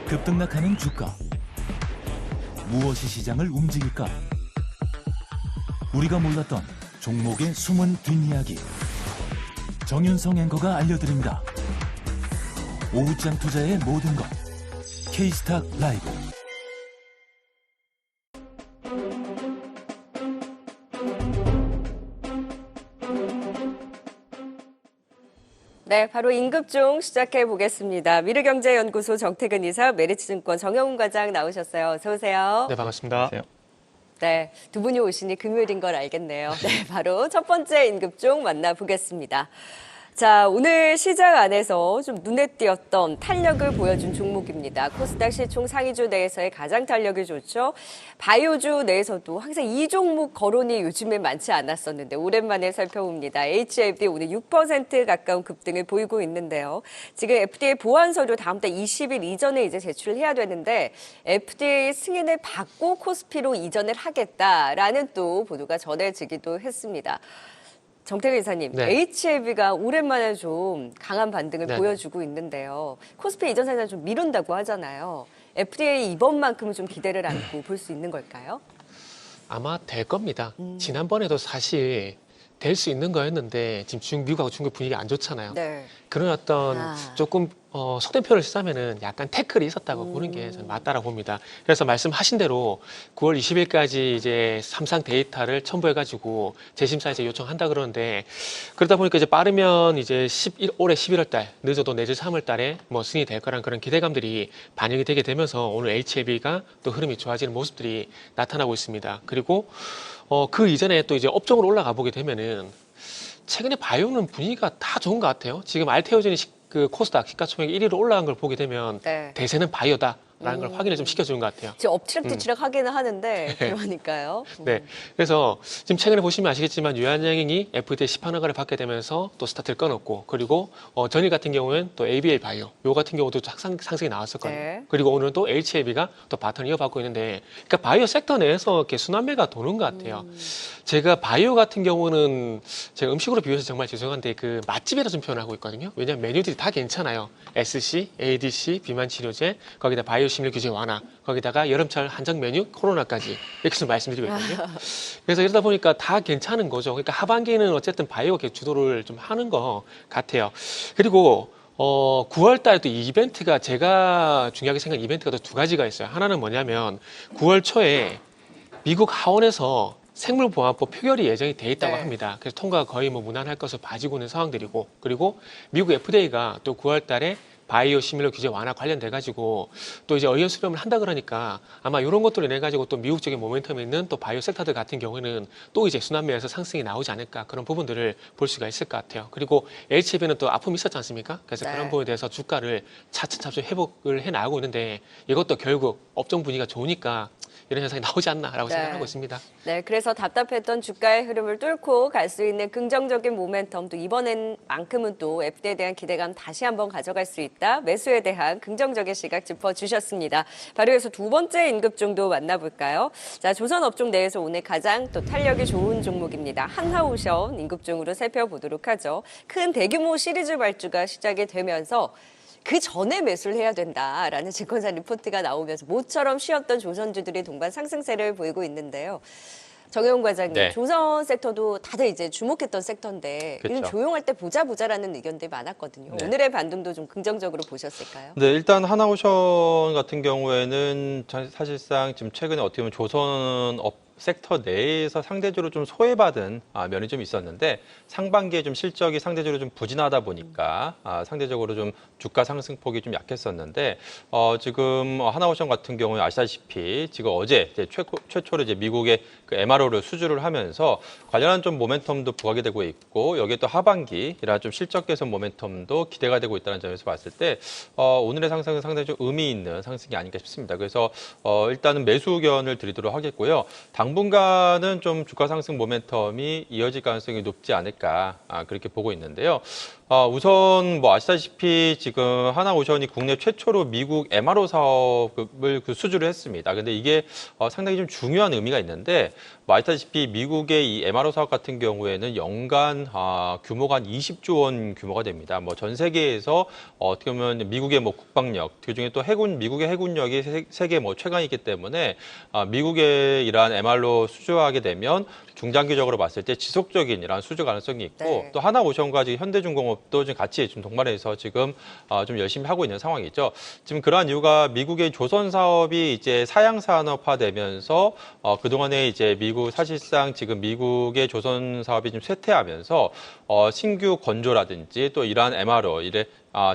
급등락하는 주가. 무엇이 시장을 움직일까? 우리가 몰랐던 종목의 숨은 뒷이야기. 정윤성 앵커가 알려드립니다. 오후장 투자의 모든 것. K스탁 라이브. 네, 바로 임급종 시작해 보겠습니다. 미르경제연구소 정태근 이사, 메리츠증권 정영훈 과장 나오셨어요. 어서 오세요. 네, 반갑습니다. 네, 두 분이 오시니 금요일인 걸 알겠네요. 네, 바로 첫 번째 임급종 만나보겠습니다. 자, 오늘 시장 안에서 좀 눈에 띄었던 탄력을 보여준 종목입니다. 코스닥 시총 상위주 내에서의 가장 탄력이 좋죠. 바이오주 내에서도 항상 이 종목 거론이 요즘에 많지 않았었는데 오랜만에 살펴봅니다. HLB 오늘 6% 가까운 급등을 보이고 있는데요. 지금 FDA 보완 서류 다음 달 20일 이전에 이제 제출해야 되는데 FDA 승인을 받고 코스피로 이전을 하겠다라는 또 보도가 전해지기도 했습니다. 정태근 이사님, 네. HLB가 오랜만에 좀 강한 반등을 보여주고 있는데요. 코스피 이전 상장 좀 미룬다고 하잖아요. FDA 이번만큼은 좀 기대를 안고 볼 수 있는 걸까요? 아마 될 겁니다. 지난번에도 사실 될 수 있는 거였는데 지금 미국하고 중국 분위기가 안 좋잖아요. 네. 그런 어떤 조금 속된 표현을 쓰자면은 약간 태클이 있었다고 보는 게 저는 맞다라고 봅니다. 그래서 말씀하신 대로 9월 20일까지 이제 삼상 데이터를 첨부해가지고 재심사에서 요청한다 그러는데 그러다 보니까 이제 빠르면 이제 올해 11월 달, 늦어도 내년 3월 달에 뭐 승인이 될 거란 그런 기대감들이 반영이 되게 되면서 오늘 HLB가 또 흐름이 좋아지는 모습들이 나타나고 있습니다. 그리고 그 이전에 또 이제 업종으로 올라가 보게 되면은 최근에 바이오는 분위기가 다 좋은 것 같아요. 지금 알테오젠이 그 코스닥 시가총액 1위로 올라간 걸 보게 되면 네. 대세는 바이오다라는 걸 확인을 좀 시켜주는 것 같아요. 지금 엎치락뒤치락 하기는 하는데 그러니까요. 네, 그래서 지금 최근에 보시면 아시겠지만 유한양행이 FDA 시판 허가를 받게 되면서 또 스타트를 끊었고 그리고 전일 같은 경우는 또 ABL 바이오 요 같은 경우도 상승이 나왔었거든요. 네. 그리고 오늘은 또 HLB가 또 바톤을 이어받고 있는데 그러니까 바이오 섹터 내에서 이렇게 순환매가 도는 것 같아요. 제가 바이오 같은 경우는 제가 음식으로 비유해서 정말 죄송한데 그 맛집이라 좀 표현하고 있거든요. 왜냐하면 메뉴들이 다 괜찮아요. SC, ADC, 비만 치료제, 거기다 바이오 심리 규제 완화, 거기다가 여름철 한정 메뉴, 코로나까지 이렇게 좀 말씀드리고 있거든요. 그래서 이러다 보니까 다 괜찮은 거죠. 그러니까 하반기에는 어쨌든 바이오가 주도를 좀 하는 것 같아요. 그리고 9월 달에 또 이벤트가 제가 중요하게 생각한 이벤트가 또 두 가지가 있어요. 하나는 뭐냐면 9월 초에 미국 하원에서 생물보안법 표결이 예정이 돼 있다고 합니다. 그래서 통과가 거의 뭐 무난할 것으로 봐지고 있는 상황들이고 그리고 미국 FDA가 또 9월 달에 바이오 시밀러 규제 완화 관련돼 가지고 또 이제 의원 수렴을 한다 그러니까 아마 이런 것들을 인해 가지고 또 미국적인 모멘텀이 있는 또 바이오 섹터들 같은 경우에는 또 이제 순환매에서 상승이 나오지 않을까 그런 부분들을 볼 수가 있을 것 같아요. 그리고 HLB는 또 아픔이 있었지 않습니까? 그래서 네. 그런 부분에 대해서 주가를 차츰 회복을 해 나가고 있는데 이것도 결국 업종 분위기가 좋으니까 이런 현상이 나오지 않나라고 생각하고 있습니다. 네, 그래서 답답했던 주가의 흐름을 뚫고 갈 수 있는 긍정적인 모멘텀 또 이번엔만큼은 또 FDA에 대한 기대감 다시 한번 가져갈 수 있다. 매수에 대한 긍정적인 시각 짚어주셨습니다. 바로 여기서 두 번째 임급종도 만나볼까요? 자, 조선업종 내에서 오늘 가장 또 탄력이 좋은 종목입니다. 한화오션 임급종으로 살펴보도록 하죠. 큰 대규모 시리즈 발주가 시작이 되면서 그 전에 매수를 해야 된다라는 증권사 리포트가 나오면서 모처럼 쉬었던 조선주들이 동반 상승세를 보이고 있는데요. 정영훈 과장님, 네. 조선 섹터도 다들 이제 주목했던 섹터인데 그렇죠. 요즘 조용할 때 보자라는 의견들이 많았거든요. 네. 오늘의 반등도 좀 긍정적으로 보셨을까요? 네, 일단 하나오션 같은 경우에는 사실상 지금 최근에 어떻게 보면 조선업 섹터 내에서 상대적으로 좀 소외받은 면이 좀 있었는데 상반기에 좀 실적이 상대적으로 좀 부진하다 보니까 상대적으로 좀 주가 상승폭이 좀 약했었는데 지금 하나오션 같은 경우에 아시다시피 지금 어제 이제 최초로 이제 미국의 그 MRO를 수주를 하면서 관련한 좀 모멘텀도 부각이 되고 있고 여기에 또 하반기라 좀 실적 개선 모멘텀도 기대가 되고 있다는 점에서 봤을 때 오늘의 상승은 상당히 좀 의미 있는 상승이 아닌가 싶습니다. 그래서 일단은 매수 의견을 드리도록 하겠고요. 당분간은 좀 주가 상승 모멘텀이 이어질 가능성이 높지 않을까 그렇게 보고 있는데요. 우선 뭐 아시다시피 지금 하나오션이 국내 최초로 미국 MRO 사업을 수주를 했습니다. 근데 이게 상당히 좀 중요한 의미가 있는데 뭐 아시다시피 미국의 이 MRO 사업 같은 경우에는 연간 규모가 한 20조 원 규모가 됩니다. 뭐 전 세계에서 어떻게 보면 미국의 뭐 국방력, 그중에 또 미국의 해군력이 세계 뭐 최강이기 때문에 미국의 이러한 MRO 수주하게 되면 중장기적으로 봤을 때 지속적인 이러한 수주 가능성이 있고 네. 또 하나오션과 지금 현대중공업도 지금 같이 좀 동반해서 지금 좀 열심히 하고 있는 상황이죠. 지금 그러한 이유가 미국의 조선 사업이 이제 사양 산업화되면서 그동안에 이제 미국 사실상 지금 미국의 조선 사업이 좀 쇠퇴하면서 신규 건조라든지 또 이러한 MRO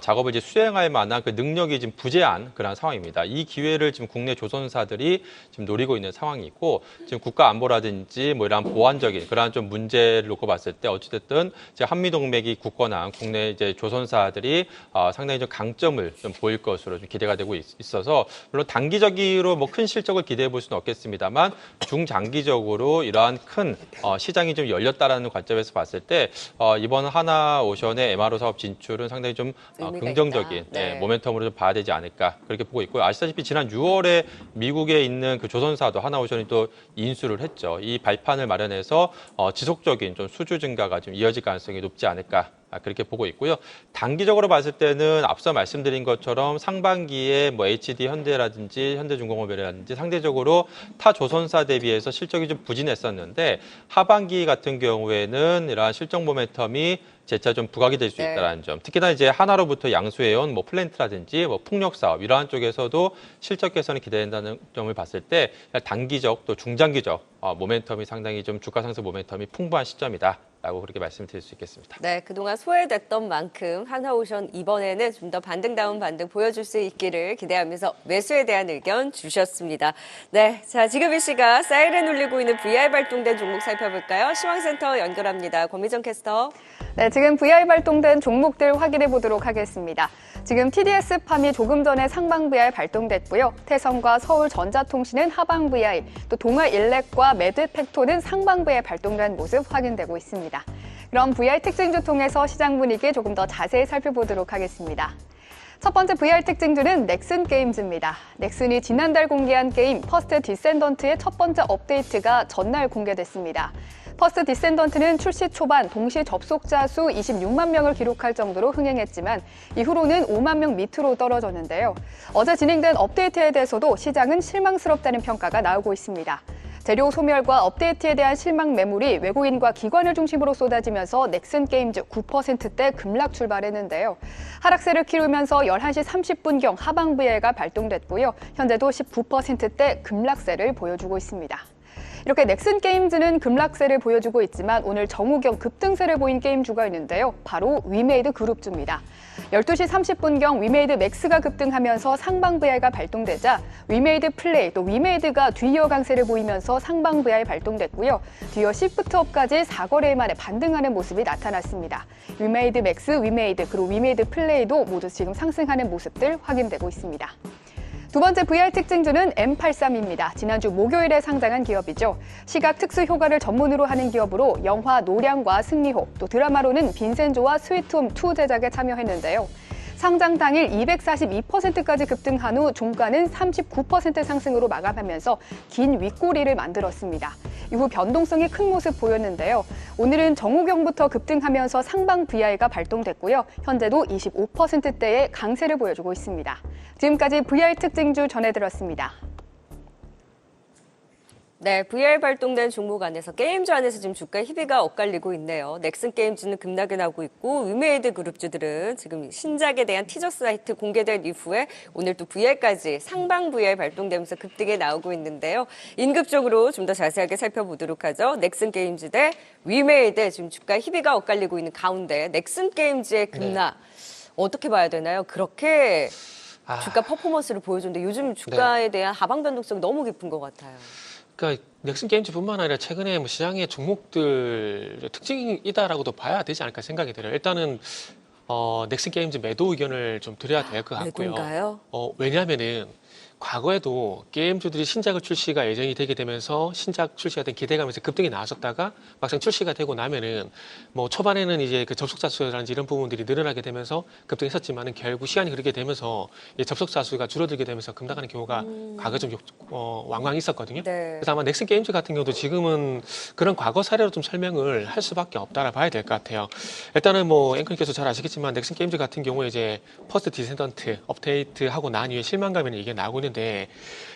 작업을 이제 수행할 만한 그 능력이 지금 부재한 그런 상황입니다. 이 기회를 지금 국내 조선사들이 지금 노리고 있는 상황이 있고 지금 국가 안보라든지 뭐 이러한 보안적인 그러한 좀 문제를 놓고 봤을 때 어찌됐든 이제 한미 동맹이 굳건한 국내 이제 조선사들이 상당히 좀 강점을 좀 보일 것으로 좀 기대가 되고 있어서 물론 단기적으로 뭐 큰 실적을 기대해 볼 수는 없겠습니다만 중장기적으로 이러한 큰 시장이 좀 열렸다라는 관점에서 봤을 때 이번 하나오션의 MRO 사업 진출은 상당히 좀 의미가 긍정적인 있다. 네. 모멘텀으로 좀 봐야 되지 않을까 그렇게 보고 있고요. 아시다시피 지난 6월에 미국에 있는 그 조선사도 하나오션이 또 인수를 했죠. 이 발판을 마련해서 지속적인 좀 수주 증가가 좀 이어질 가능성이 높지 않을까 그렇게 보고 있고요. 단기적으로 봤을 때는 앞서 말씀드린 것처럼 상반기에 뭐 HD 현대라든지 현대중공업이라든지 상대적으로 타 조선사 대비해서 실적이 좀 부진했었는데 하반기 같은 경우에는 이러한 실적 모멘텀이 재차 좀 부각이 될 수 네. 있다는 점. 특히나 이제 하나로부터 양수해온 뭐 플랜트라든지 뭐 풍력 사업 이러한 쪽에서도 실적 개선이 기대된다는 점을 봤을 때 단기적 또 중장기적 모멘텀이 상당히 좀 주가 상승 모멘텀이 풍부한 시점이다라고 그렇게 말씀드릴 수 있겠습니다. 네, 그동안 소외됐던 만큼 하나오션 이번에는 좀 더 반등다운 반등 보여줄 수 있기를 기대하면서 매수에 대한 의견 주셨습니다. 네, 자 지금 이 시각 사이렌 울리고 있는 VR 발동된 종목 살펴볼까요? 시황센터 연결합니다. 권미정 캐스터. 네, 지금 VR 발동된 종목들 확인해 보도록 하겠습니다. 지금 TDS-팜이 조금 전에 상방 VR 발동됐고요. 태성과 서울전자통신은 하방 VR, 또 동아일렉과 매드팩토는 상방 VR 발동된 모습 확인되고 있습니다. 그럼 VR 특징주 통해서 시장 분위기 조금 더 자세히 살펴보도록 하겠습니다. 첫 번째 VR 특징주는 넥슨 게임즈입니다. 넥슨이 지난달 공개한 게임 퍼스트 디센던트의 첫 번째 업데이트가 전날 공개됐습니다. 퍼스트 디센던트는 출시 초반 동시 접속자 수 26만 명을 기록할 정도로 흥행했지만 이후로는 5만 명 밑으로 떨어졌는데요. 어제 진행된 업데이트에 대해서도 시장은 실망스럽다는 평가가 나오고 있습니다. 재료 소멸과 업데이트에 대한 실망 매물이 외국인과 기관을 중심으로 쏟아지면서 넥슨 게임즈 9%대 급락 출발했는데요. 하락세를 키우면서 11시 30분경 하방 VR가 발동됐고요. 현재도 19%대 급락세를 보여주고 있습니다. 이렇게 넥슨 게임즈는 급락세를 보여주고 있지만 오늘 정우경 급등세를 보인 게임주가 있는데요. 바로 위메이드 그룹주입니다. 12시 30분경 위메이드 맥스가 급등하면서 상방 VR가 발동되자 위메이드 플레이 또 위메이드가 뒤이어 강세를 보이면서 상방 VR 발동됐고요. 뒤이어 시프트업까지 4거래일 만에 반등하는 모습이 나타났습니다. 위메이드 맥스, 위메이드 그리고 위메이드 플레이도 모두 지금 상승하는 모습들 확인되고 있습니다. 두 번째 VR 특징주는 M83입니다. 지난주 목요일에 상장한 기업이죠. 시각 특수 효과를 전문으로 하는 기업으로 영화 노량과 승리호, 또 드라마로는 빈센조와 스위트홈2 제작에 참여했는데요. 상장 당일 242%까지 급등한 후 종가는 39% 상승으로 마감하면서 긴 윗꼬리를 만들었습니다. 이후 변동성이 큰 모습 보였는데요. 오늘은 정우경부터 급등하면서 상방 VR가 발동됐고요. 현재도 25%대의 강세를 보여주고 있습니다. 지금까지 VR 특징주 전해드렸습니다. 네, VR 발동된 종목 안에서 게임주 안에서 지금 주가 희비가 엇갈리고 있네요. 넥슨 게임즈는 급락이 나고 있고 위메이드 그룹주들은 지금 신작에 대한 티저 사이트 공개된 이후에 오늘 또 VR까지 상방 VR 발동되면서 급등에 나오고 있는데요. 인급적으로 좀 더 자세하게 살펴보도록 하죠. 넥슨 게임즈 대 위메이드 지금 주가 희비가 엇갈리고 있는 가운데 넥슨 게임즈의 급락 어떻게 봐야 되나요? 그렇게 주가 퍼포먼스를 보여줬는데 요즘 주가에 대한 하방 변동성이 너무 깊은 것 같아요. 그러니까 넥슨 게임즈뿐만 아니라 최근에 뭐 시장의 종목들 특징이다라고도 봐야 되지 않을까 생각이 들어요. 일단은 넥슨 게임즈 매도 의견을 좀 드려야 될 것 같고요. 매도인가요? 왜냐하면은 과거에도 게임주들이 신작을 출시가 예정이 되게 되면서 신작 출시가 된 기대감에서 급등이 나왔었다가 막상 출시가 되고 나면은 뭐 초반에는 이제 그 접속자 수라든지 이런 부분들이 늘어나게 되면서 급등했었지만은 결국 시간이 흐르게 되면서 이 접속자 수가 줄어들게 되면서 급락하는 경우가 과거 좀 왕왕 있었거든요. 네. 그래서 아마 넥슨 게임즈 같은 경우도 지금은 그런 과거 사례로 좀 설명을 할 수밖에 없다라 봐야 될 것 같아요. 일단은 뭐 앵커님께서 잘 아시겠지만 넥슨 게임즈 같은 경우에 이제 퍼스트 디센던트 업데이트하고 난 이후에 실망감에는 이게 나오고 있는데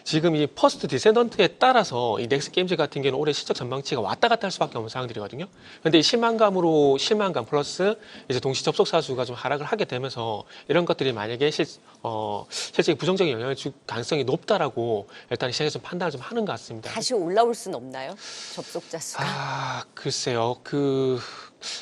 지금 이 퍼스트 디센던트에 따라서 이 넥슨 게임즈 같은 경우는 올해 실적 전망치가 왔다 갔다 할 수밖에 없는 상황들이거든요. 그런데 이 실망감 플러스 이제 동시 접속사 수가 좀 하락을 하게 되면서 이런 것들이 만약에 실제 부정적인 영향을 줄 가능성이 높다라고 일단 시장에서 좀 판단을 좀 하는 것 같습니다. 다시 올라올 수는 없나요? 접속자 수가? 글쎄요.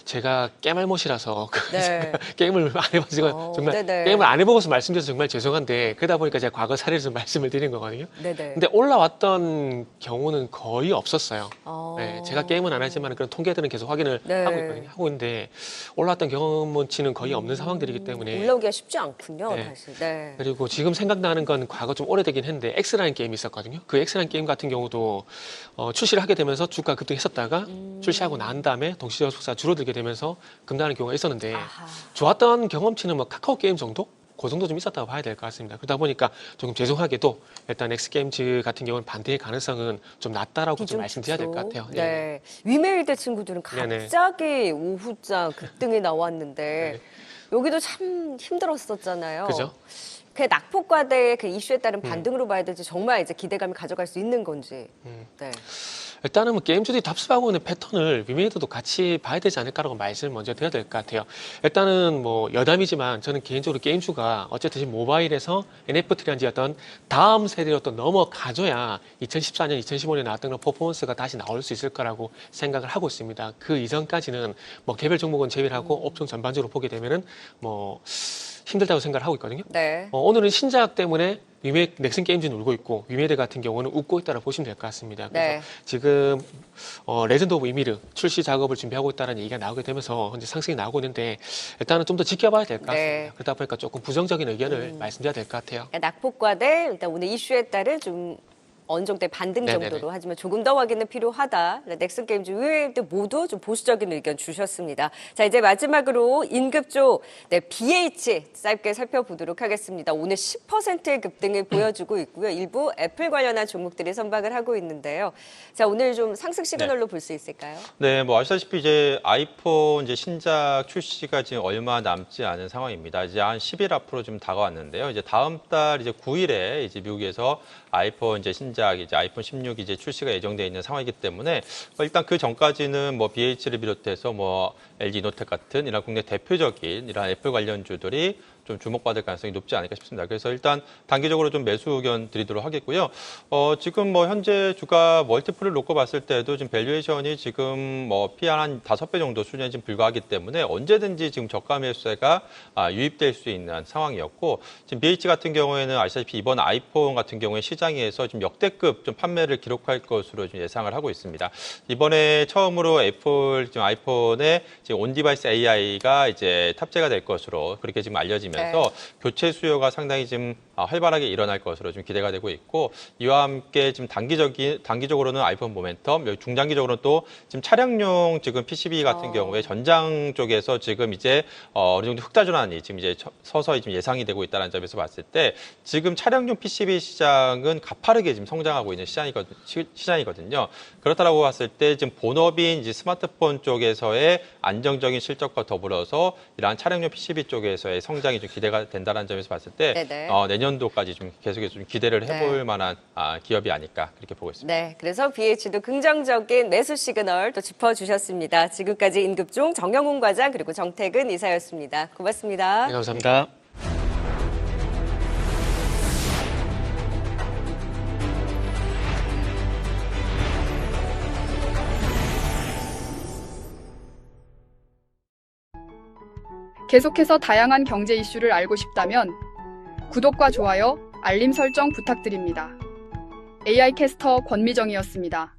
제가 깨말못이라서 네. 게임을 안 해봐서 정말 네네. 게임을 안 해보고서 말씀드려서 정말 죄송한데 그러다 보니까 제가 과거 사례를 좀 말씀을 드린 거거든요. 네네. 근데 올라왔던 경우는 거의 없었어요. 어. 네, 제가 게임은 안 하지만 그런 통계들은 계속 확인을 네. 하고 있거든요. 하고 있는데 올라왔던 경험치는 거의 없는 상황들이기 때문에 올라오기가 쉽지 않군요, 네. 사실. 네. 그리고 지금 생각나는 건 과거 좀 오래되긴 했는데 X라는 게임이 있었거든요. 그 X라는 게임 같은 경우도 출시를 하게 되면서 주가 급등했었다가 출시하고 난 다음에 동시 접속사 줄어들게 되면서 급락하는 경우가 있었는데 아하. 좋았던 경험치는 뭐 카카오 게임 정도? 그 정도 좀 있었다고 봐야 될 것 같습니다. 그러다 보니까 조금 죄송하게도 일단 엑스게임즈 같은 경우는 반대의 가능성은 좀 낮다라고 좀 말씀드려야 될 것 같아요. 네. 위메일대 친구들은 네네. 갑자기 오후장 급등이 나왔는데 네. 여기도 참 힘들었었잖아요. 그죠? 그 낙폭과대의 그 이슈에 따른 반등으로 봐야 될지 정말 이제 기대감이 가져갈 수 있는 건지. 네. 일단은 뭐 게임주들이 답습하고 있는 패턴을 위메이드도 같이 봐야 되지 않을까라고 말씀을 먼저 드려야 될 것 같아요. 일단은 뭐 여담이지만 저는 개인적으로 게임주가 어쨌든 지금 모바일에서 NFT라든지 어떤 다음 세대로 또 넘어가줘야 2014년, 2015년에 나왔던 그런 퍼포먼스가 다시 나올 수 있을 거라고 생각을 하고 있습니다. 그 이전까지는 뭐 개별 종목은 제외하고 업종 전반적으로 보게 되면은 뭐 힘들다고 생각을 하고 있거든요. 네. 오늘은 신작 때문에 넥슨 게임즈는 울고 있고 위메이드 같은 경우는 웃고 있다고 보시면 될 것 같습니다. 그래서 네. 지금 레전드 오브 이미르 출시 작업을 준비하고 있다는 얘기가 나오게 되면서 현재 상승이 나오고 있는데 일단은 좀 더 지켜봐야 될 것 같습니다. 네. 그러다 보니까 조금 부정적인 의견을 말씀드려야 될 것 같아요. 낙폭과대 일단 오늘 이슈에 따른 좀 어느 정도의 반등 네네네. 정도로 하지만 조금 더 확인은 필요하다. 넥슨 게임즈 위메이드 모두 좀 보수적인 의견 주셨습니다. 자, 이제 마지막으로 인급 쪽 BH 짧게 살펴보도록 하겠습니다. 오늘 10%의 급등을 보여주고 있고요. 일부 애플 관련한 종목들이 선박을 하고 있는데요. 자, 오늘 좀 상승 시그널로 볼 수 있을까요? 네, 뭐 아시다시피 이제 아이폰 이제 신작 출시가 지금 얼마 남지 않은 상황입니다. 이제 한 10일 앞으로 좀 다가왔는데요. 이제 다음 달 이제 9일에 이제 미국에서 아이폰 이제 신작 이제 아이폰 16 이제 출시가 예정되어 있는 상황이기 때문에 일단 그 전까지는 뭐 BH를 비롯해서 뭐 LG 이노텍 같은 이런 국내 대표적인 이런 애플 관련주들이 좀 주목받을 가능성이 높지 않을까 싶습니다. 그래서 일단 단기적으로 좀 매수 의견 드리도록 하겠고요. 지금 뭐 현재 주가 멀티플을 놓고 봤을 때도 지금 밸류에이션이 지금 뭐 P/E 한 5배 정도 수준에 지금 불과하기 때문에 언제든지 지금 저가 매수세가 유입될 수 있는 상황이었고 지금 BH 같은 경우에는 아시다시피 이번 아이폰 같은 경우에 시장에서 지금 역대급 좀 판매를 기록할 것으로 좀 예상을 하고 있습니다. 이번에 처음으로 애플 지금 아이폰에 지금 온디바이스 AI가 이제 탑재가 될 것으로 그렇게 지금 알려지면서 교체 수요가 상당히 지금 활발하게 일어날 것으로 좀 기대가 되고 있고 이와 함께 지금 단기적으로는 아이폰 모멘텀, 여기 중장기적으로는 또 지금 차량용 지금 PCB 같은 경우에 전장 쪽에서 지금 이제 어느 정도 흑자 전환이 지금 이제 서서히 지금 예상이 되고 있다는 점에서 봤을 때 지금 차량용 PCB 시장은 가파르게 지금 성장하고 있는 시장이거든요. 그렇다고 봤을 때 지금 본업인 이제 스마트폰 쪽에서의 안정적인 실적과 더불어서 이러한 차량용 PCB 쪽에서의 성장이 좀 기대가 된다는 점에서 봤을 때 내년도까지 좀 계속해서 좀 기대를 해볼 만한 기업이 아닐까 그렇게 보고 있습니다. 네, 그래서 BH도 긍정적인 매수 시그널 또 짚어주셨습니다. 지금까지 인급종 정영훈 과장 그리고 정태근 이사였습니다. 고맙습니다. 네, 감사합니다. 계속해서 다양한 경제 이슈를 알고 싶다면 구독과 좋아요, 알림 설정 부탁드립니다. AI 캐스터 권미정이었습니다.